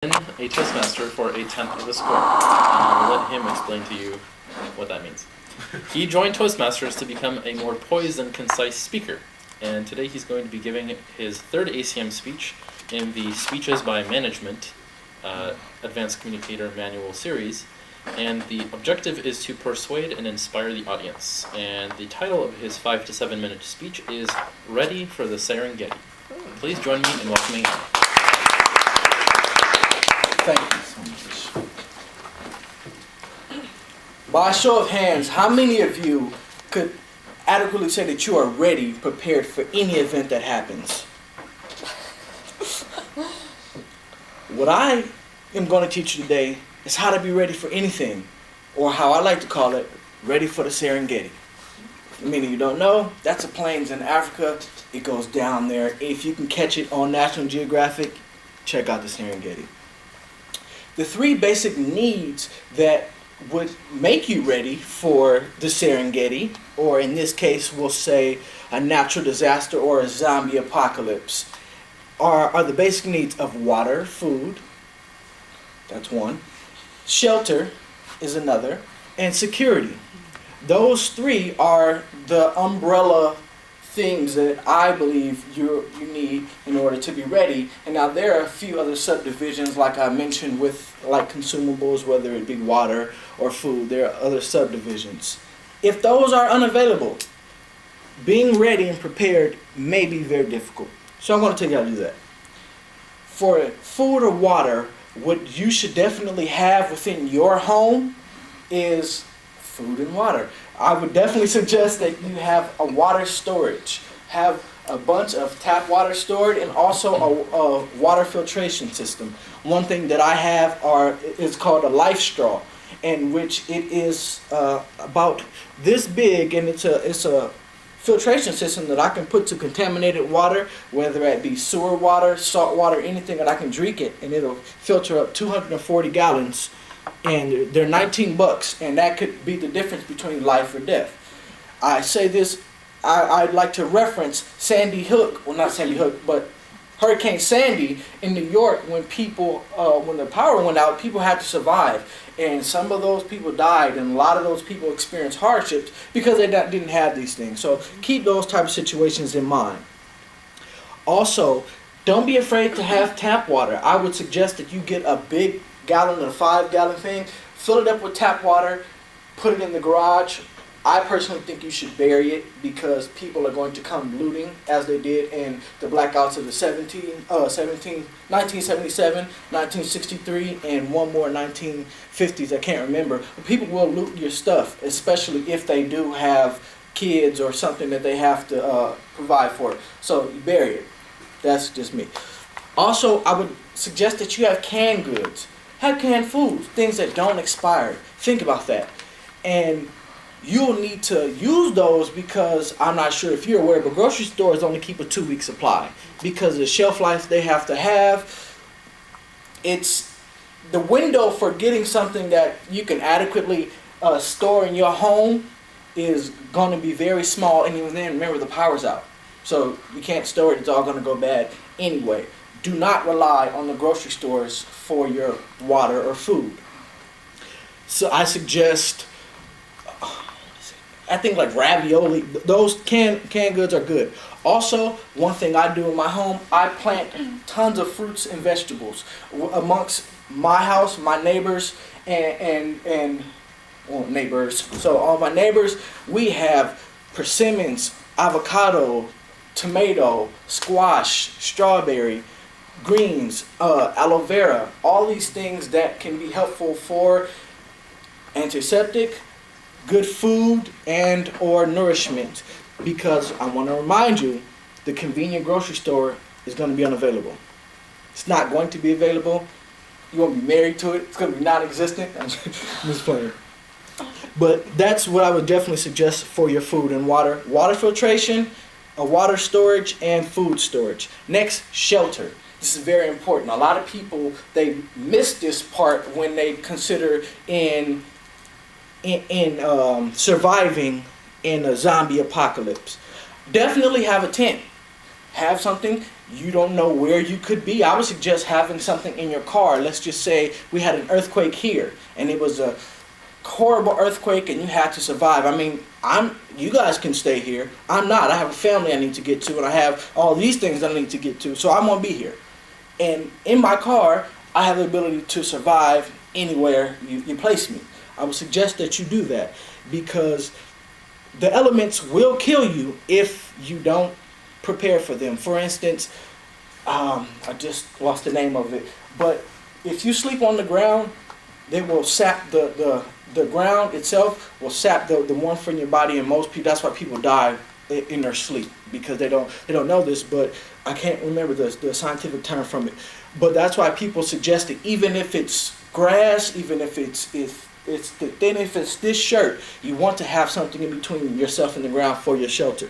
A Toastmaster for a tenth of the score. I'll let him explain to you what that means. He joined Toastmasters to become a more poised and concise speaker, and today he's going to be giving his third ACM speech in the Speeches by Management Advanced Communicator Manual series, and the objective is to persuade and inspire the audience. And the title of his 5 to 7 minute speech is Ready for the Serengeti. Please join me in welcoming him. Thank you so much. By a show of hands, how many of you could adequately say that you are ready, prepared for any event that happens? What I am going to teach you today is how to be ready for anything, or how I like to call it, ready for the Serengeti. Many of you don't know, that's a plains in Africa. It goes down there. If you can catch it on National Geographic, check out the Serengeti. The three basic needs that would make you ready for the Serengeti, or in this case we'll say a natural disaster or a zombie apocalypse, are the basic needs of water, food, that's one, shelter is another, and security. Those three are the umbrella things that I believe you need in order to be ready. And now there are a few other subdivisions, like I mentioned, with like consumables, whether it be water or food. There are other subdivisions. If those are unavailable, being ready and prepared may be very difficult. So I'm going to tell you how to do that. For food or water, what you should definitely have within your home is food and water. I would definitely suggest that you have a water storage. Have a bunch of tap water stored, and also a water filtration system. One thing that I have is called a life straw, in which it is about this big, and it's a filtration system that I can put to contaminated water, whether it be sewer water, salt water, anything, that I can drink it, and it'll filter up 240 gallons. And they're $19, and that could be the difference between life or death. I say this, I'd like to reference Sandy Hook, well not Sandy Hook, but Hurricane Sandy in New York, when when the power went out, people had to survive. And some of those people died, and a lot of those people experienced hardships because they didn't have these things. So keep those type of situations in mind. Also, don't be afraid to have tap water. I would suggest that you get a big gallon or 5-gallon thing, fill it up with tap water, put it in the garage. I personally think you should bury it, because people are going to come looting, as they did in the blackouts of the 1977, 1963, and one more 1950s, I can't remember. But people will loot your stuff, especially if they do have kids or something that they have to provide for. So you bury it. That's just me. Also, I would suggest that you have canned goods. Have canned food, things that don't expire. Think about that. And you'll need to use those, because I'm not sure if you're aware, but grocery stores only keep a 2-week supply because of the shelf life they have to have. It's the window for getting something that you can adequately store in your home is going to be very small. And even then, remember, the power's out. So you can't store it. It's all going to go bad anyway. Do not rely on the grocery stores for your water or food. So I suggest, I think like ravioli, those canned goods are good. Also, one thing I do in my home, I plant tons of fruits and vegetables amongst my house, my neighbors, and neighbors. So all my neighbors, we have persimmons, avocado, tomato, squash, strawberry, greens, aloe vera, all these things that can be helpful for antiseptic, good food, and or nourishment. Because I want to remind you, the convenient grocery store is going to be unavailable. It's not going to be available. You won't be married to it. It's going to be non-existent. I'm just playing. But that's what I would definitely suggest for your food and water. Water filtration, a water storage, and food storage. Next, shelter. This is very important. A lot of people, they miss this part when they consider in surviving in a zombie apocalypse. Definitely have a tent. have something. You don't know where you could be. I would suggest having something in your car. Let's just say we had an earthquake here, and it was a horrible earthquake, and you had to survive. I mean, you guys can stay here. I'm not. I have a family I need to get to, and I have all these things that I need to get to, so I'm going to be here. And in my car, I have the ability to survive anywhere you place me. I would suggest that you do that, because the elements will kill you if you don't prepare for them. For instance, I just lost the name of it, but if you sleep on the ground, they will sap the ground itself will sap the warmth from your body, and most people, that's why people die in their sleep, because they don't know this, but I can't remember the scientific term from it. But that's why people suggest it, even if it's grass, even if it's this shirt, you want to have something in between yourself and the ground for your shelter.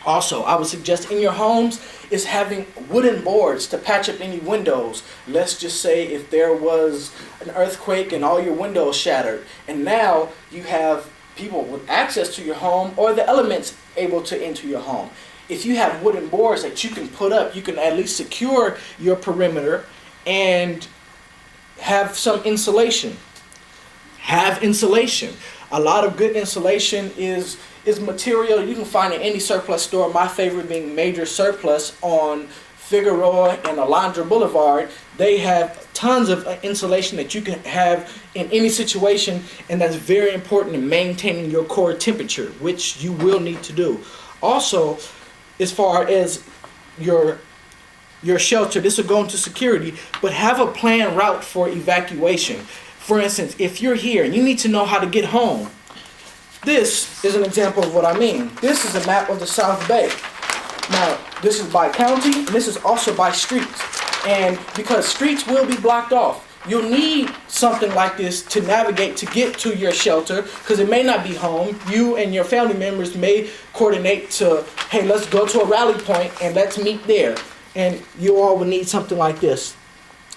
Also, I would suggest in your homes is having wooden boards to patch up any windows. Let's just say if there was an earthquake and all your windows shattered, and now you have people with access to your home or the elements able to enter your home. If you have wooden boards that you can put up, you can at least secure your perimeter and have some insulation. Have insulation. A lot of good insulation is material you can find in any surplus store. My favorite being Major Surplus on Figueroa and Alondra Boulevard. They have tons of insulation that you can have in any situation, and that's very important in maintaining your core temperature, which you will need to do. Also, as far as your shelter, this will go into security, but have a planned route for evacuation. For instance, if you're here and you need to know how to get home, this is an example of what I mean. This is a map of the South Bay. Now, this is by county, and this is also by streets. And because streets will be blocked off, you'll need something like this to navigate to get to your shelter, because it may not be home. You and your family members may coordinate to, hey, let's go to a rally point and let's meet there. And you all will need something like this.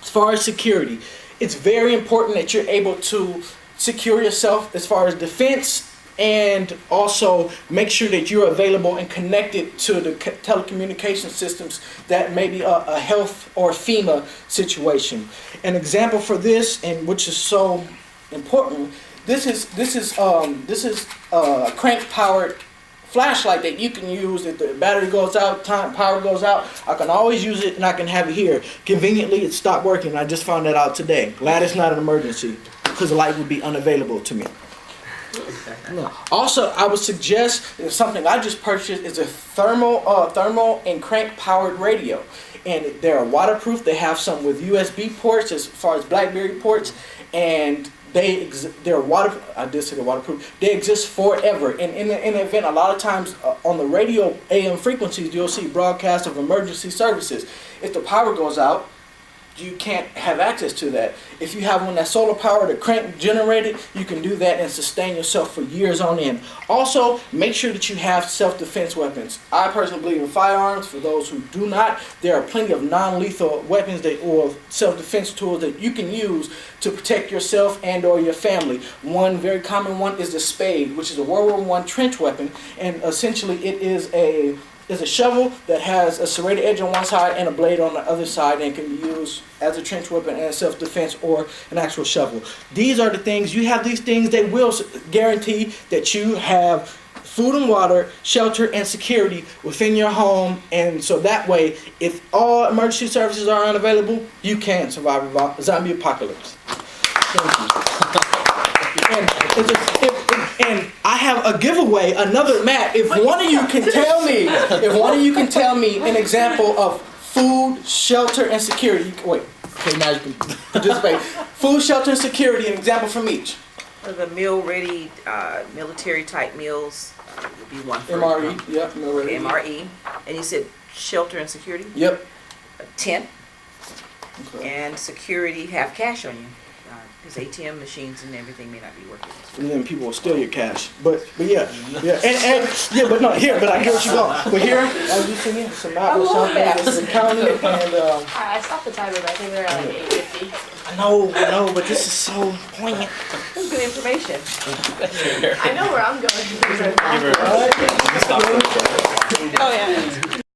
As far as security, it's very important that you're able to secure yourself as far as defense, and also make sure that you're available and connected to the telecommunication systems that may be a health or FEMA situation. An example for this, and which is so important, this is a crank powered flashlight that you can use. If the battery goes out, power goes out, I can always use it and I can have it here. Conveniently, it stopped working. I just found that out today. Glad it's not an emergency, because the light would be unavailable to me. Also, I would suggest something I just purchased is a thermal and crank powered radio, and they're waterproof. They have some with USB ports as far as BlackBerry ports, and they're waterproof. They exist forever. And in the event, a lot of times on the radio AM frequencies, you'll see broadcasts of emergency services. If the power goes out, you can't have access to that. If you have one that's solar powered or crank generated, you can do that and sustain yourself for years on end. Also, make sure that you have self-defense weapons. I personally believe in firearms. For those who do not, there are plenty of non-lethal weapons or self-defense tools that you can use to protect yourself and or your family. One very common one is the spade, which is a World War I trench weapon, and essentially it is a shovel that has a serrated edge on one side and a blade on the other side, and can be used as a trench weapon and self-defense or an actual shovel. These are the things, you have these things, they will guarantee that you have food and water, shelter, and security within your home, and so that way, if all emergency services are unavailable, you can survive a zombie apocalypse. Thank you. And I have a giveaway, another map. If one of you can tell me an example of food, shelter, and security. Okay, now you can participate. Food, shelter, and security, an example from each. The meal-ready, military-type meals would be one for MRE, yep, meal-ready. MRE. And you said shelter and security? Yep. A tent. Okay. And security, have cash on you. Because ATM machines and everything may not be working. And then people will steal your cash. But yeah. But I get what you're going. But here, as you see, some map or something. This is the county, and I stopped the timer, but I think they're at like 8:50. I know, but this is so poignant. That's good information. I know where I'm going. Give her- Oh yeah.